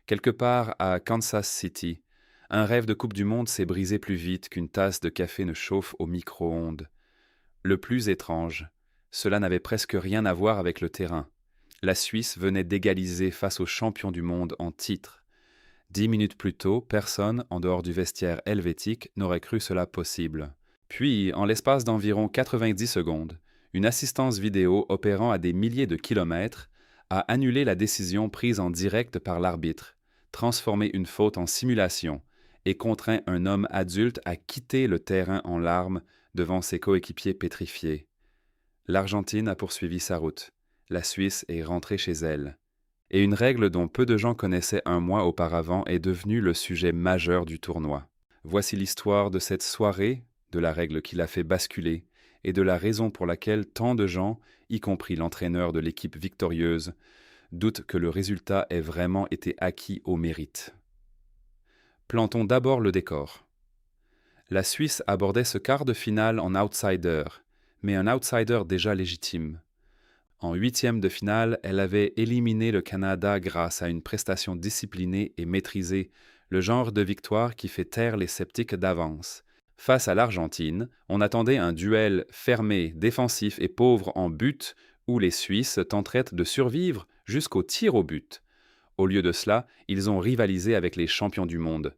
Quelque part à Kansas City, un rêve de Coupe du Monde s'est brisé plus vite qu'une tasse de café ne chauffe au micro-ondes. Le plus étrange, cela n'avait presque rien à voir avec le terrain. La Suisse venait d'égaliser face aux champions du monde en titre. 10 minutes plus tôt, personne, en dehors du vestiaire helvétique, n'aurait cru cela possible. Puis, en l'espace d'environ 90 secondes, une assistance vidéo opérant à des milliers de kilomètres a annulé la décision prise en direct par l'arbitre, transformé une faute en simulation et contraint un homme adulte à quitter le terrain en larmes devant ses coéquipiers pétrifiés. L'Argentine a poursuivi sa route. La Suisse est rentrée chez elle. Et une règle dont peu de gens connaissaient un mois auparavant est devenue le sujet majeur du tournoi. Voici l'histoire de cette soirée, de la règle qui l'a fait basculer, et de la raison pour laquelle tant de gens, y compris l'entraîneur de l'équipe victorieuse, doutent que le résultat ait vraiment été acquis au mérite. Plantons d'abord le décor. La Suisse abordait ce quart de finale en outsider, mais un outsider déjà légitime. En huitième de finale, elle avait éliminé le Canada grâce à une prestation disciplinée et maîtrisée, le genre de victoire qui fait taire les sceptiques d'avance. Face à l'Argentine, on attendait un duel fermé, défensif et pauvre en but, où les Suisses tenteraient de survivre jusqu'au tir au but. Au lieu de cela, ils ont rivalisé avec les champions du monde.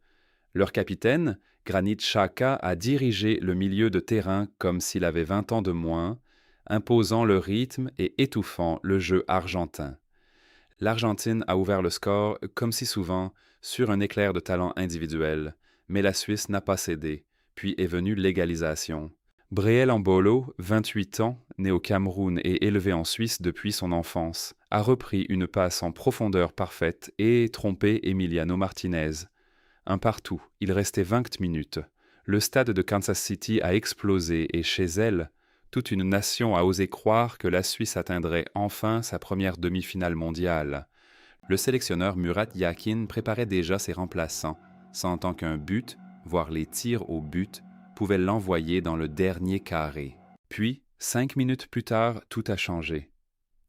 Leur capitaine, Granit Xhaka, a dirigé le milieu de terrain comme s'il avait 20 ans de moins, imposant le rythme et étouffant le jeu argentin. L'Argentine a ouvert le score, comme si souvent, sur un éclair de talent individuel, mais la Suisse n'a pas cédé, puis est venue l'égalisation. Breel Embolo, 28 ans, né au Cameroun et élevé en Suisse depuis son enfance, a repris une passe en profondeur parfaite et trompé Emiliano Martinez. Un partout, il restait 20 minutes. Le stade de Kansas City a explosé et chez elle, toute une nation a osé croire que la Suisse atteindrait enfin sa première demi-finale mondiale. Le sélectionneur Murat Yakin préparait déjà ses remplaçants, sentant qu'un but, voire les tirs au but, pouvaient l'envoyer dans le dernier carré. Puis, 5 minutes plus tard, tout a changé.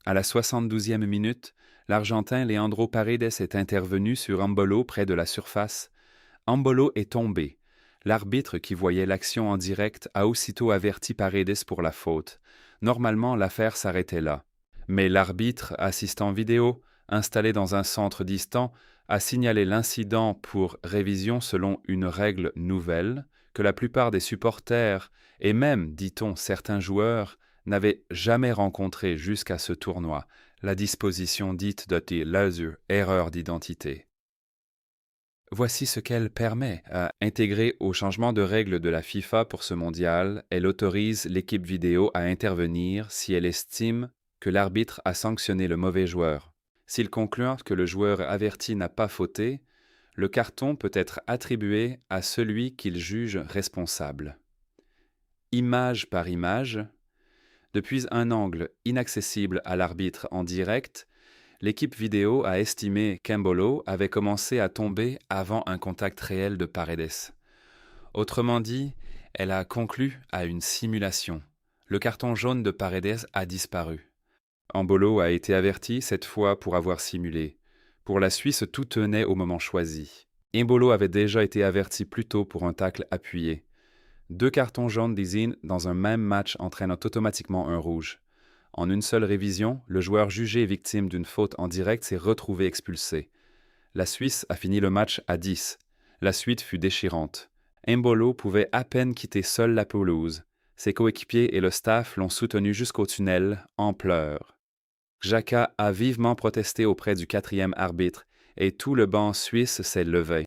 À la 72e minute, l'Argentin Leandro Paredes est intervenu sur Embolo près de la surface. Embolo est tombé. L'arbitre qui voyait l'action en direct a aussitôt averti Paredes pour la faute. Normalement, l'affaire s'arrêtait là. Mais l'arbitre, assistant vidéo, installé dans un centre distant, a signalé l'incident pour révision selon une règle nouvelle que la plupart des supporters et même, dit-on, certains joueurs n'avaient jamais rencontrée jusqu'à ce tournoi, la disposition dite de Laser, erreur d'identité. Voici ce qu'elle permet à intégrer au changement de règles de la FIFA pour ce mondial. Elle autorise l'équipe vidéo à intervenir si elle estime que l'arbitre a sanctionné le mauvais joueur. S'il conclut que le joueur averti n'a pas fauté, le carton peut être attribué à celui qu'il juge responsable. Image par image, depuis un angle inaccessible à l'arbitre en direct, l'équipe vidéo a estimé qu'Embolo avait commencé à tomber avant un contact réel de Paredes. Autrement dit, elle a conclu à une simulation. Le carton jaune de Paredes a disparu. Embolo a été averti, cette fois pour avoir simulé. Pour la Suisse, tout tenait au moment choisi. Embolo avait déjà été averti plus tôt pour un tacle appuyé. 2 cartons jaunes désignent dans un même match entraînant automatiquement un rouge. En une seule révision, le joueur jugé victime d'une faute en direct s'est retrouvé expulsé. La Suisse a fini le match à 10. La suite fut déchirante. Embolo pouvait à peine quitter seul la pelouse. Ses coéquipiers et le staff l'ont soutenu jusqu'au tunnel, en pleurs. Xhaka a vivement protesté auprès du 4e arbitre et tout le banc suisse s'est levé.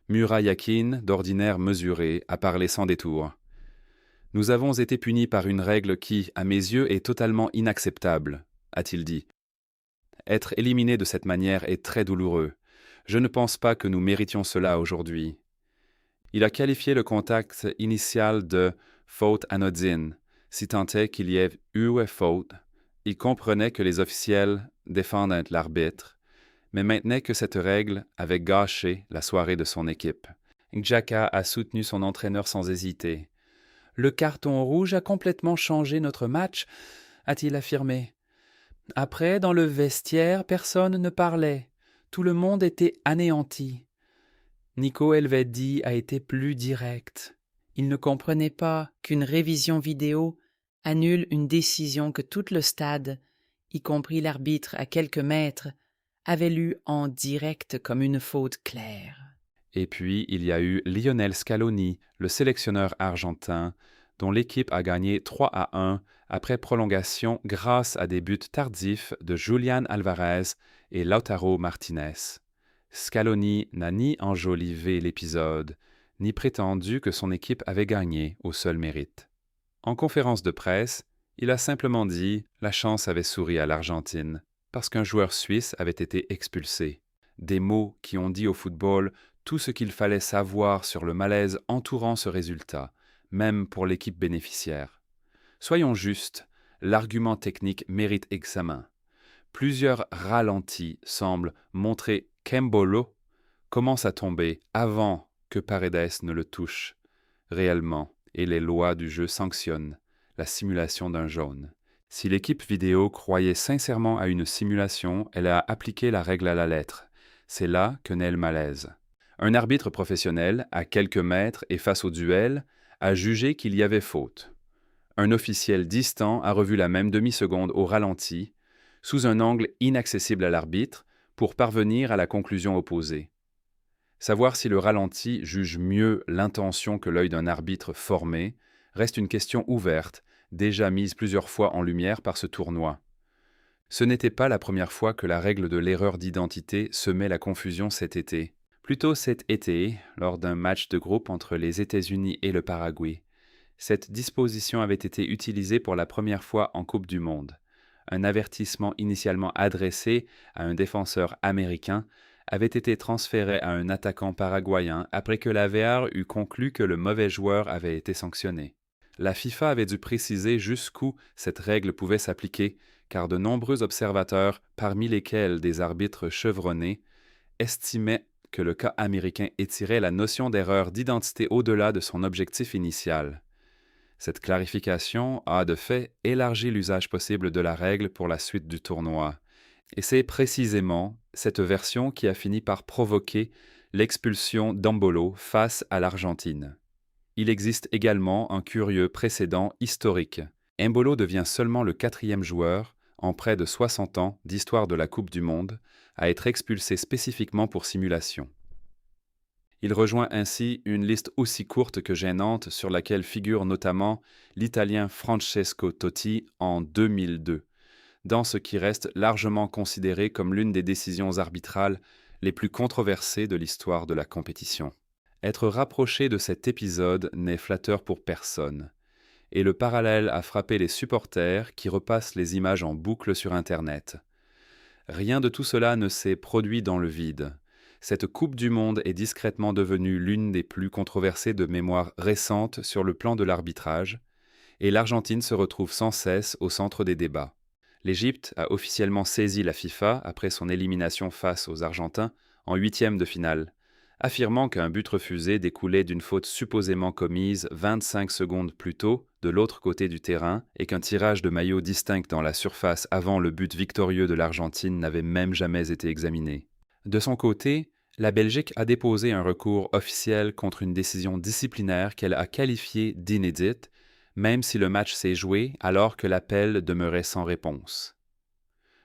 Murat Yakin, d'ordinaire mesuré, a parlé sans détour. « Nous avons été punis par une règle qui, à mes yeux, est totalement inacceptable, » a-t-il dit. Être éliminé de cette manière est très douloureux. Je ne pense pas que nous méritions cela aujourd'hui. Il a qualifié le contact initial de « faute anodine », si tant est qu'il y ait eu faute. Il comprenait que les officiels défendent l'arbitre, mais maintenait que cette règle avait gâché la soirée de son équipe. Xhaka a soutenu son entraîneur sans hésiter. « Le carton rouge a complètement changé notre match », a-t-il affirmé. Après, dans le vestiaire, personne ne parlait. Tout le monde était anéanti. Nico Elvedi a été plus direct. Il ne comprenait pas qu'une révision vidéo annule une décision que tout le stade, y compris l'arbitre à quelques mètres, avait lue en direct comme une faute claire. Et puis, il y a eu Lionel Scaloni, le sélectionneur argentin, dont l'équipe a gagné 3-1 après prolongation grâce à des buts tardifs de Julián Alvarez et Lautaro Martínez. Scaloni n'a ni enjolivé l'épisode, ni prétendu que son équipe avait gagné au seul mérite. En conférence de presse, il a simplement dit « La chance avait souri à l'Argentine » parce qu'un joueur suisse avait été expulsé. Des mots qui ont dit au football tout ce qu'il fallait savoir sur le malaise entourant ce résultat, même pour l'équipe bénéficiaire. Soyons justes, l'argument technique mérite examen. Plusieurs ralentis semblent montrer qu'Embolo commence à tomber avant que Paredes ne le touche réellement, et les lois du jeu sanctionnent la simulation d'un jaune. Si l'équipe vidéo croyait sincèrement à une simulation, elle a appliqué la règle à la lettre. C'est là que naît le malaise. Un arbitre professionnel, à quelques mètres et face au duel, a jugé qu'il y avait faute. Un officiel distant a revu la même demi-seconde au ralenti, sous un angle inaccessible à l'arbitre, pour parvenir à la conclusion opposée. Savoir si le ralenti juge mieux l'intention que l'œil d'un arbitre formé reste une question ouverte, déjà mise plusieurs fois en lumière par ce tournoi. Ce n'était pas la première fois que la règle de l'erreur d'identité semait la confusion cet été. Plus tôt cet été, lors d'un match de groupe entre les États-Unis et le Paraguay, cette disposition avait été utilisée pour la première fois en Coupe du Monde. Un avertissement initialement adressé à un défenseur américain avait été transféré à un attaquant paraguayen après que la VAR eut conclu que le mauvais joueur avait été sanctionné. La FIFA avait dû préciser jusqu'où cette règle pouvait s'appliquer, car de nombreux observateurs, parmi lesquels des arbitres chevronnés, estimaient que le cas américain étirait la notion d'erreur d'identité au-delà de son objectif initial. Cette clarification a, de fait, élargi l'usage possible de la règle pour la suite du tournoi. Et c'est précisément cette version qui a fini par provoquer l'expulsion d'Embolo face à l'Argentine. Il existe également un curieux précédent historique. Embolo devient seulement le 4e joueur, en près de 60 ans d'histoire de la Coupe du Monde, à être expulsé spécifiquement pour simulation. Il rejoint ainsi une liste aussi courte que gênante sur laquelle figure notamment l'Italien Francesco Totti en 2002, dans ce qui reste largement considéré comme l'une des décisions arbitrales les plus controversées de l'histoire de la compétition. Être rapproché de cet épisode n'est flatteur pour personne, et le parallèle a frappé les supporters qui repassent les images en boucle sur Internet. Rien de tout cela ne s'est produit dans le vide. Cette Coupe du Monde est discrètement devenue l'une des plus controversées de mémoire récente sur le plan de l'arbitrage, et l'Argentine se retrouve sans cesse au centre des débats. L'Égypte a officiellement saisi la FIFA après son élimination face aux Argentins en 8e de finale, affirmant qu'un but refusé découlait d'une faute supposément commise 25 secondes plus tôt de l'autre côté du terrain et qu'un tirage de maillot distinct dans la surface avant le but victorieux de l'Argentine n'avait même jamais été examiné. De son côté, la Belgique a déposé un recours officiel contre une décision disciplinaire qu'elle a qualifiée d'inédite, même si le match s'est joué alors que l'appel demeurait sans réponse.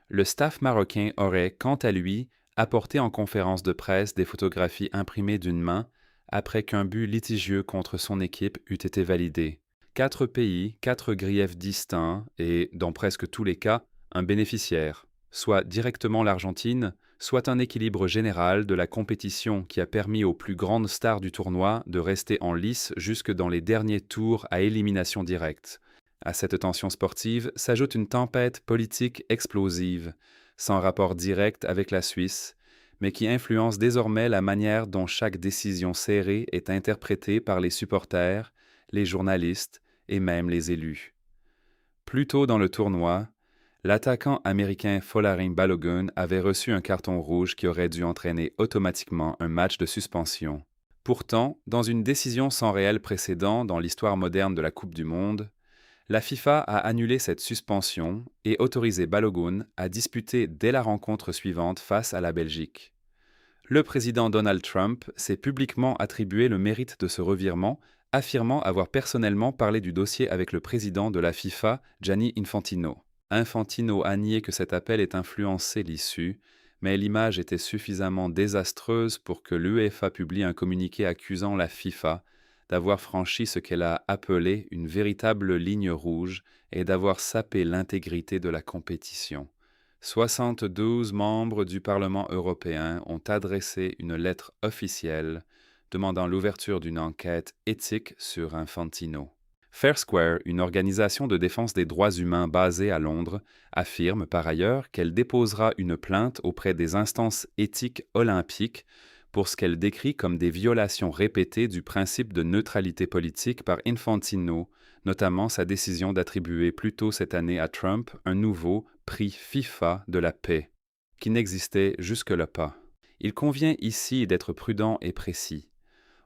Le staff marocain aurait, quant à lui, apporté en conférence de presse des photographies imprimées d'une main après qu'un but litigieux contre son équipe eût été validé. 4 pays, 4 griefs distincts et, dans presque tous les cas, un bénéficiaire, soit directement l'Argentine, soit un équilibre général de la compétition qui a permis aux plus grandes stars du tournoi de rester en lice jusque dans les derniers tours à élimination directe. À cette tension sportive s'ajoute une tempête politique explosive, sans rapport direct avec la Suisse, mais qui influence désormais la manière dont chaque décision serrée est interprétée par les supporters, les journalistes et même les élus. Plus tôt dans le tournoi, l'attaquant américain Folarin Balogun avait reçu un carton rouge qui aurait dû entraîner automatiquement un match de suspension. Pourtant, dans une décision sans réel précédent dans l'histoire moderne de la Coupe du Monde, la FIFA a annulé cette suspension et autorisé Balogun à disputer dès la rencontre suivante face à la Belgique. Le président Donald Trump s'est publiquement attribué le mérite de ce revirement, affirmant avoir personnellement parlé du dossier avec le président de la FIFA, Gianni Infantino. Infantino a nié que cet appel ait influencé l'issue, mais l'image était suffisamment désastreuse pour que l'UEFA publie un communiqué accusant la FIFA d'avoir franchi ce qu'elle a appelé une véritable ligne rouge et d'avoir sapé l'intégrité de la compétition. 72 membres du Parlement européen ont adressé une lettre officielle demandant l'ouverture d'une enquête éthique sur Infantino. Fair Square, une organisation de défense des droits humains basée à Londres, affirme par ailleurs qu'elle déposera une plainte auprès des instances éthiques olympiques pour ce qu'elle décrit comme des violations répétées du principe de neutralité politique par Infantino, notamment sa décision d'attribuer plus tôt cette année à Trump un nouveau prix FIFA de la paix, qui n'existait jusque-là pas. Il convient ici d'être prudent et précis.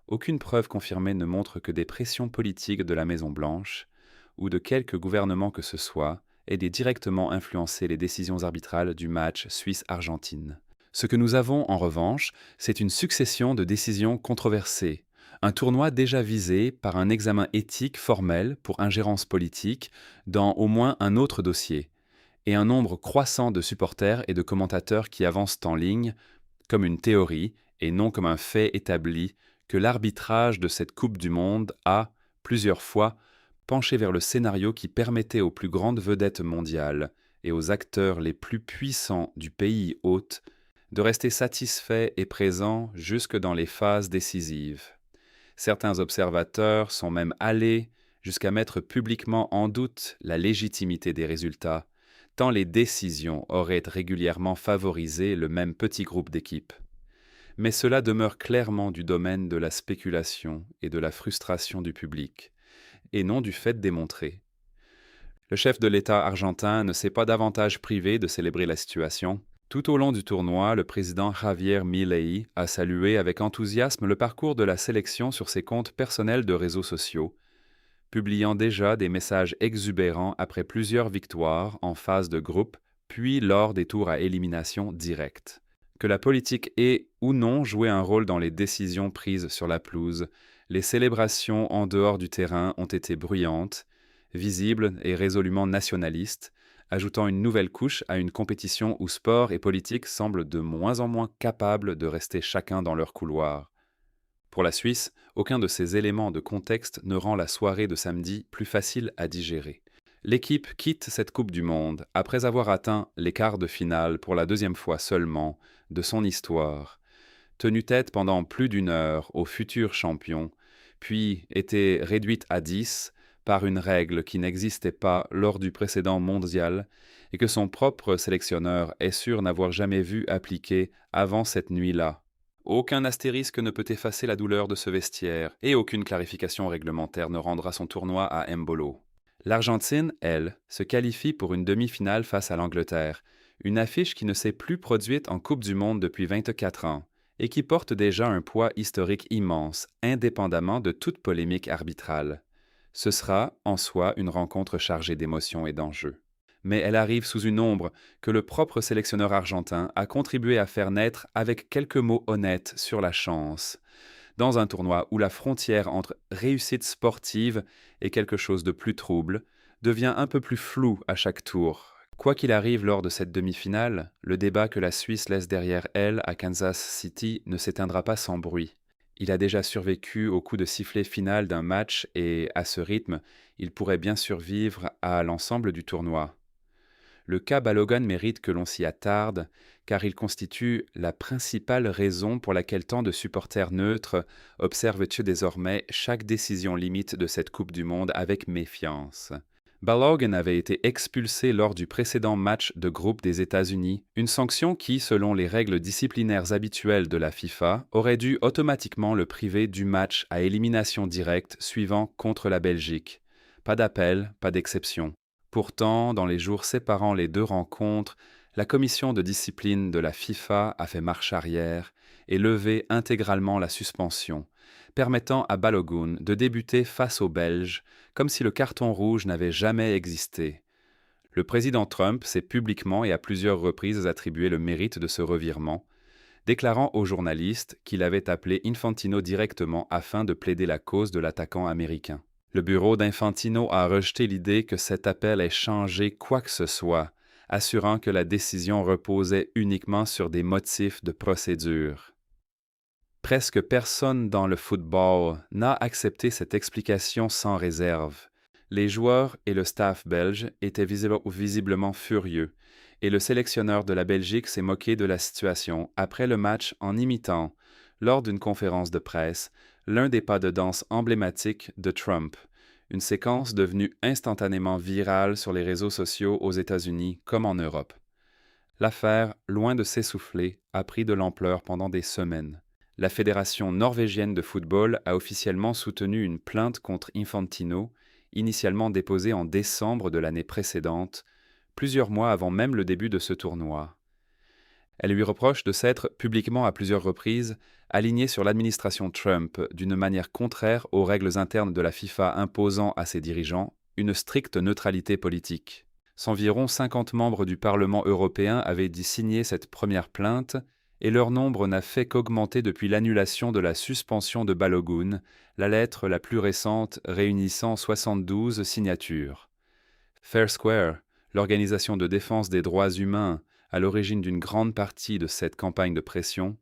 Aucune preuve confirmée ne montre que des pressions politiques de la Maison-Blanche ou de quelque gouvernement que ce soit aient directement influencé les décisions arbitrales du match Suisse-Argentine. Ce que nous avons, en revanche, c'est une succession de décisions controversées, un tournoi déjà visé par un examen éthique formel pour ingérence politique dans au moins un autre dossier, et un nombre croissant de supporters et de commentateurs qui avancent en ligne, comme une théorie et non comme un fait établi, que l'arbitrage de cette Coupe du Monde a, plusieurs fois, penché vers le scénario qui permettait aux plus grandes vedettes mondiales et aux acteurs les plus puissants du pays hôte de rester satisfaits et présents jusque dans les phases décisives. Certains observateurs sont même allés jusqu'à mettre publiquement en doute la légitimité des résultats, tant les décisions auraient régulièrement favorisé le même petit groupe d'équipes. Mais cela demeure clairement du domaine de la spéculation et de la frustration du public, et non du fait démontré. Le chef de l'État argentin ne s'est pas davantage privé de célébrer la situation. Tout au long du tournoi, le président Javier Milei a salué avec enthousiasme le parcours de la sélection sur ses comptes personnels de réseaux sociaux, publiant déjà des messages exubérants après plusieurs victoires en phase de groupe, puis lors des tours à élimination directe. Que la politique ait ou non joué un rôle dans les décisions prises sur la pelouse, les célébrations en dehors du terrain ont été bruyantes, visibles et résolument nationalistes, ajoutant une nouvelle couche à une compétition où sport et politique semblent de moins en moins capables de rester chacun dans leur couloir. Pour la Suisse, aucun de ces éléments de contexte ne rend la soirée de samedi plus facile à digérer. L'équipe quitte cette Coupe du Monde après avoir atteint les quarts de finale pour la deuxième fois seulement de son histoire, tenu tête pendant plus d'une heure au futur champion, puis été réduite à 10 par une règle qui n'existait pas lors du précédent mondial et que son propre sélectionneur est sûr n'avoir jamais vu appliquer avant cette nuit-là. Aucun astérisque ne peut effacer la douleur de ce vestiaire et aucune clarification réglementaire ne rendra son tournoi à Mbolo. L'Argentine, elle, se qualifie pour une demi-finale face à l'Angleterre, une affiche qui ne s'est plus produite en Coupe du Monde depuis 24 ans et qui porte déjà un poids historique immense, indépendamment de toute polémique arbitrale. Ce sera, en soi, une rencontre chargée d'émotions et d'enjeux. Mais elle arrive sous une ombre que le propre sélectionneur argentin a contribué à faire naître avec quelques mots honnêtes sur la chance, dans un tournoi où la frontière entre réussite sportive et quelque chose de plus trouble devient un peu plus floue à chaque tour. Quoi qu'il arrive lors de cette demi-finale, le débat que la Suisse laisse derrière elle à Kansas City ne s'éteindra pas sans bruit. Il a déjà survécu au coup de sifflet final d'un match et, à ce rythme, il pourrait bien survivre à l'ensemble du tournoi. Le cas Balogun mérite que l'on s'y attarde, car il constitue la principale raison pour laquelle tant de supporters neutres observent désormais chaque décision limite de cette Coupe du Monde avec méfiance. Balogun avait été expulsé lors du précédent match de groupe des États-Unis, une sanction qui, selon les règles disciplinaires habituelles de la FIFA, aurait dû automatiquement le priver du match à élimination directe suivant contre la Belgique. Pas d'appel, pas d'exception. Pourtant, dans les jours séparant les deux rencontres, la commission de discipline de la FIFA a fait marche arrière et levé intégralement la suspension, permettant à Balogun de débuter face aux Belges comme si le carton rouge n'avait jamais existé. Le président Trump s'est publiquement et à plusieurs reprises attribué le mérite de ce revirement, déclarant aux journalistes qu'il avait appelé Infantino directement afin de plaider la cause de l'attaquant américain. Le bureau d'Infantino a rejeté l'idée que cet appel ait changé quoi que ce soit, assurant que la décision reposait uniquement sur des motifs de procédure. Presque personne dans le football n'a accepté cette explication sans réserve. Les joueurs et le staff belge étaient visiblement furieux, et le sélectionneur de la Belgique s'est moqué de la situation après le match en imitant, lors d'une conférence de presse, l'un des pas de danse emblématiques de Trump, une séquence devenue instantanément virale sur les réseaux sociaux aux États-Unis comme en Europe. L'affaire, loin de s'essouffler, a pris de l'ampleur pendant des semaines. La Fédération norvégienne de football a officiellement soutenu une plainte contre Infantino, initialement déposée en décembre de l'année précédente, plusieurs mois avant même le début de ce tournoi. Elle lui reproche de s'être, publiquement à plusieurs reprises, alignée sur l'administration Trump d'une manière contraire aux règles internes de la FIFA imposant à ses dirigeants une stricte neutralité politique. Environ 50 membres du Parlement européen avaient dit signer cette première plainte, et leur nombre n'a fait qu'augmenter depuis l'annulation de la suspension de Balogun, la lettre la plus récente réunissant 72 signatures. Fair Square, l'organisation de défense des droits humains à l'origine d'une grande partie de cette campagne de pression,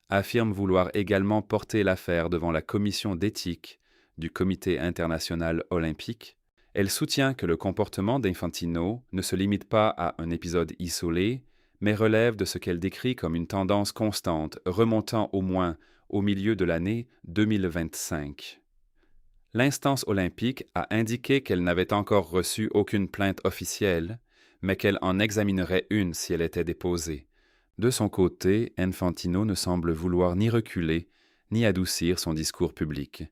affirme vouloir également porter l'affaire devant la commission d'éthique du Comité international olympique. Elle soutient que le comportement d'Infantino ne se limite pas à un épisode isolé, mais relève de ce qu'elle décrit comme une tendance constante remontant au moins au milieu de l'année 2025. L'instance olympique a indiqué qu'elle n'avait encore reçu aucune plainte officielle, mais qu'elle en examinerait une si elle était déposée. De son côté, Infantino ne semble vouloir ni reculer, ni adoucir son discours public.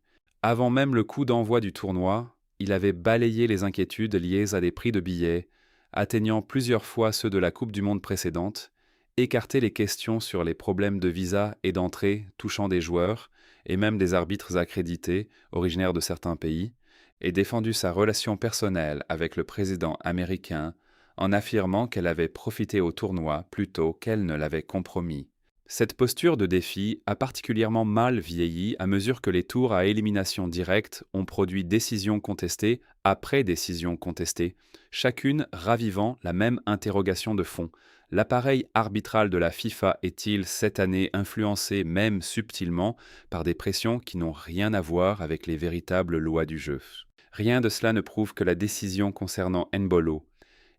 Avant même le coup d'envoi du tournoi, il avait balayé les inquiétudes liées à des prix de billets, atteignant plusieurs fois ceux de la Coupe du Monde précédente, écarté les questions sur les problèmes de visa et d'entrée touchant des joueurs et même des arbitres accrédités originaires de certains pays, et défendu sa relation personnelle avec le président américain en affirmant qu'elle avait profité au tournoi plutôt qu'elle ne l'avait compromis. Cette posture de défi a particulièrement mal vieilli à mesure que les tours à élimination directe ont produit décisions contestées après décisions contestées, chacune ravivant la même interrogation de fond. L'appareil arbitral de la FIFA est-il cette année influencé même subtilement par des pressions qui n'ont rien à voir avec les véritables lois du jeu? Rien de cela ne prouve que la décision concernant Embolo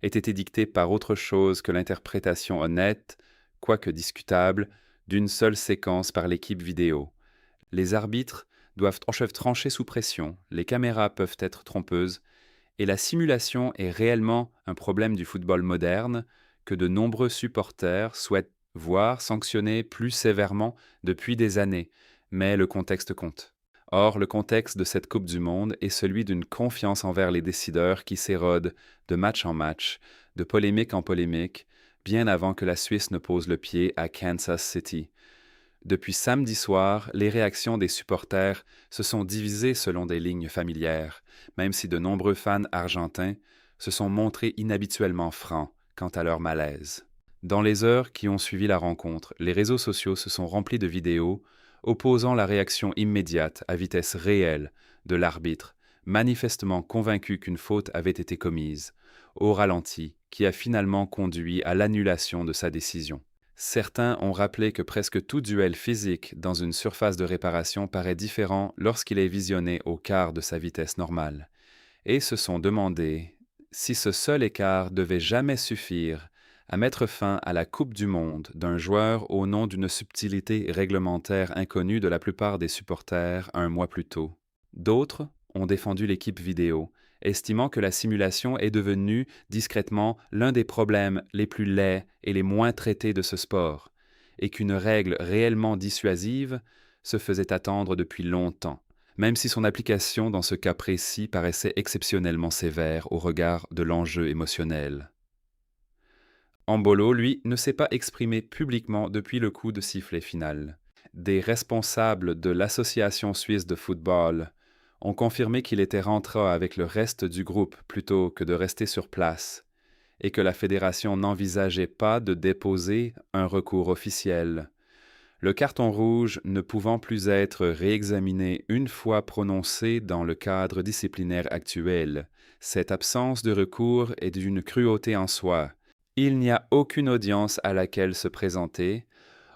ait été dictée par autre chose que l'interprétation honnête, quoique discutable, d'une seule séquence par l'équipe vidéo. Les arbitres doivent trancher sous pression, les caméras peuvent être trompeuses, et la simulation est réellement un problème du football moderne que de nombreux supporters souhaitent voir sanctionner plus sévèrement depuis des années, mais le contexte compte. Or, le contexte de cette Coupe du Monde est celui d'une confiance envers les décideurs qui s'érode de match en match, de polémique en polémique, bien avant que la Suisse ne pose le pied à Kansas City. Depuis samedi soir, les réactions des supporters se sont divisées selon des lignes familières, même si de nombreux fans argentins se sont montrés inhabituellement francs quant à leur malaise. Dans les heures qui ont suivi la rencontre, les réseaux sociaux se sont remplis de vidéos opposant la réaction immédiate à vitesse réelle de l'arbitre, manifestement convaincu qu'une faute avait été commise, au ralenti, qui a finalement conduit à l'annulation de sa décision. Certains ont rappelé que presque tout duel physique dans une surface de réparation paraît différent lorsqu'il est visionné au quart de sa vitesse normale, et se sont demandé si ce seul écart devait jamais suffire à mettre fin à la Coupe du Monde d'un joueur au nom d'une subtilité réglementaire inconnue de la plupart des supporters un mois plus tôt. D'autres ont défendu l'équipe vidéo, estimant que la simulation est devenue discrètement l'un des problèmes les plus laids et les moins traités de ce sport, et qu'une règle réellement dissuasive se faisait attendre depuis longtemps, même si son application dans ce cas précis paraissait exceptionnellement sévère au regard de l'enjeu émotionnel. Embolo, lui, ne s'est pas exprimé publiquement depuis le coup de sifflet final. Des responsables de l'Association suisse de football ont confirmé qu'il était rentré avec le reste du groupe plutôt que de rester sur place et que la fédération n'envisageait pas de déposer un recours officiel. le carton rouge ne pouvant plus être réexaminé une fois prononcé dans le cadre disciplinaire actuel. Cette absence de recours est d'une cruauté en soi. Il n'y a aucune audience à laquelle se présenter,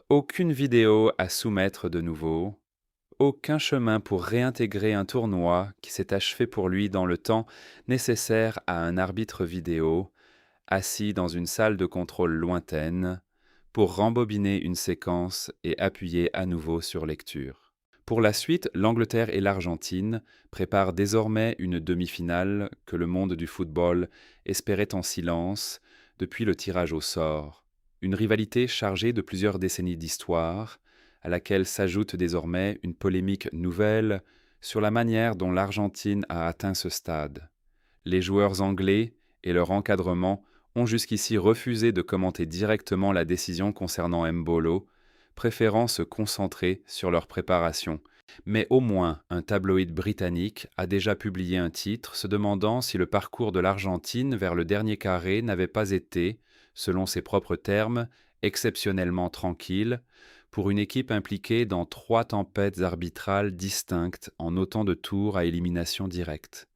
aucune vidéo à soumettre de nouveau, aucun chemin pour réintégrer un tournoi qui s'est achevé pour lui dans le temps nécessaire à un arbitre vidéo, assis dans une salle de contrôle lointaine, pour rembobiner une séquence et appuyer à nouveau sur lecture. Pour la suite, l'Angleterre et l'Argentine préparent désormais une demi-finale que le monde du football espérait en silence depuis le tirage au sort. Une rivalité chargée de plusieurs décennies d'histoire, à laquelle s'ajoute désormais une polémique nouvelle sur la manière dont l'Argentine a atteint ce stade. Les joueurs anglais et leur encadrement ont jusqu'ici refusé de commenter directement la décision concernant Mbolo, préférant se concentrer sur leur préparation. Mais au moins un tabloïd britannique a déjà publié un titre se demandant si le parcours de l'Argentine vers le dernier carré n'avait pas été, selon ses propres termes, exceptionnellement tranquille, pour une équipe impliquée dans 3 tempêtes arbitrales distinctes en autant de tours à élimination directe.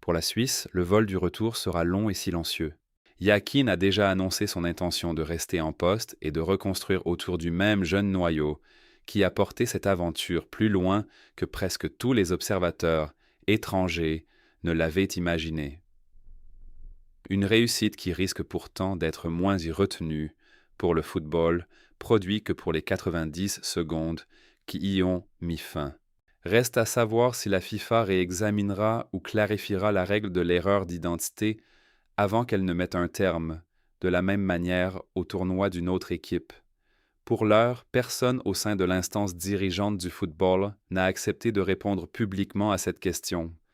Pour la Suisse, le vol du retour sera long et silencieux. Yakin a déjà annoncé son intention de rester en poste et de reconstruire autour du même jeune noyau qui a porté cette aventure plus loin que presque tous les observateurs étrangers ne l'avaient imaginé. Une réussite qui risque pourtant d'être moins y retenue pour le football produit que pour les 90 secondes qui y ont mis fin. Reste à savoir si la FIFA réexaminera ou clarifiera la règle de l'erreur d'identité avant qu'elle ne mette un terme, de la même manière, au tournoi d'une autre équipe. Pour l'heure, personne au sein de l'instance dirigeante du football n'a accepté de répondre publiquement à cette question.